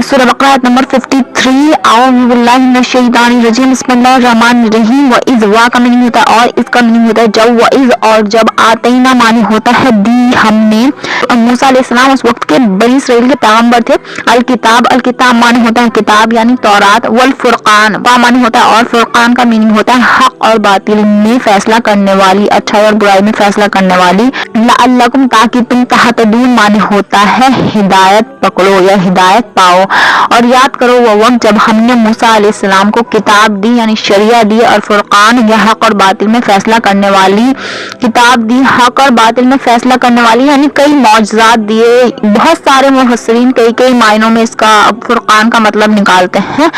सूरह बकरा आयत नंबर 53। औज़ु बिल्लाहि मिनश शैतानिर रजीम, बिस्मिल्लाहिर्रहमानिर रहीम। व इज़ वा का मीनिंग होता है और, इसका मीनिंग होता है जब। व इज़ और जब, आतैना मानी होता है दी हमने। मूसा अलैहिस्सलाम उस वक्त के बनी इसराइल के पैगंबर थे। अल किताब मानी होता है किताब यानी तौरात। वल फुरकान मानी होता है और, फुरकान का मीनिंग होता है हक और बातिल में फैसला करने वाली, अच्छाई और बुराई में फैसला करने वाली। लअल्लकुम ताकि तुम तहतदून मानी होता है हिदायत पकड़ो या हिदायत पाओ। और याद करो वो वक्त जब हमने मूसा अलैहिस्सलाम को किताब दी यानी शरिया दी, और फुरकान या हक और बातिल में फैसला करने वाली किताब दी, हक और बातिल में फैसला करने वाली यानी कई मौजज़ात दिए। बहुत सारे मुफस्सिरीन कई मायनों में इसका फुरकान का मतलब निकालते हैं,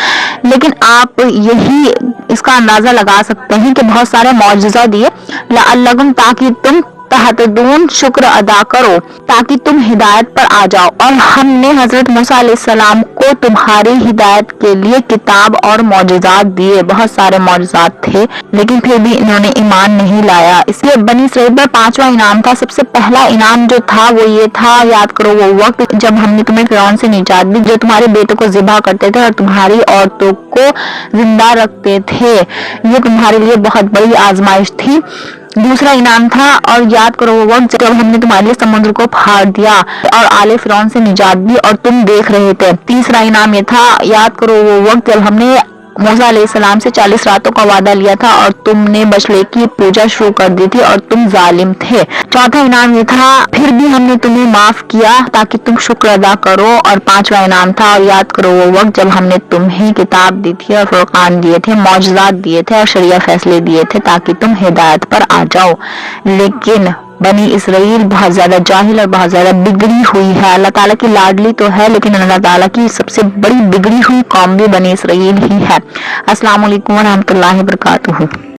लेकिन आप यही इसका अंदाजा लगा सकते हैं कि बहुत सारे मौजज़ा दिए। लअल्लकुम ताकि तुम तहतदून शुक्र अदा करो, ताकि तुम हिदायत पर आ जाओ। और हमने हजरत मूसा अलैहिस्सलाम को तुम्हारी हिदायत के लिए किताब और मौजज़ात दिए। बहुत सारे मौजज़ात थे, लेकिन फिर भी इन्होंने ईमान नहीं लाया। इसलिए बनी इसराइल पर 5वां इनाम था। सबसे पहला इनाम जो था वो ये था, याद करो वो वक्त जब हमने तुम्हें फिरौन से निजात दी, जो तुम्हारे बेटों को ज़िबा करते थे और तुम्हारी औरतों को जिंदा रखते थे। ये तुम्हारे लिए बहुत बड़ी आजमाइश थी। दूसरा इनाम था, और याद करो वो वक्त जब हमने तुम्हारे लिए समुद्र को फाड़ दिया और आले फिरौन से निजात दी और तुम देख रहे थे। तीसरा इनाम ये था, याद करो वो वक्त जब हमने मूसा अलैहिस्सलाम से 40 रातों का वादा लिया था और तुमने बछड़े की पूजा शुरू कर दी थी और तुम जालिम थे। चौथा इनाम ये था, फिर भी हमने तुम्हें माफ किया ताकि तुम शुक्र अदा करो। और 5वां इनाम था, और याद करो वो वक्त जब हमने तुम्हें किताब दी थी और फुरकान दिए थे, मौजज़ात दिए थे और शरिया फैसले दिए थे ताकि तुम हिदायत पर आ जाओ। लेकिन बनी इसराइल बहुत ज्यादा जाहिल और बहुत ज्यादा बिगड़ी हुई है। अल्लाह ताला की लाडली तो है, लेकिन अल्लाह ताला की सबसे बड़ी बिगड़ी हुई कौम भी बनी इसराइल ही है। अस्सलाम वालेकुम व रहमतुल्लाहि व बरकातुहू।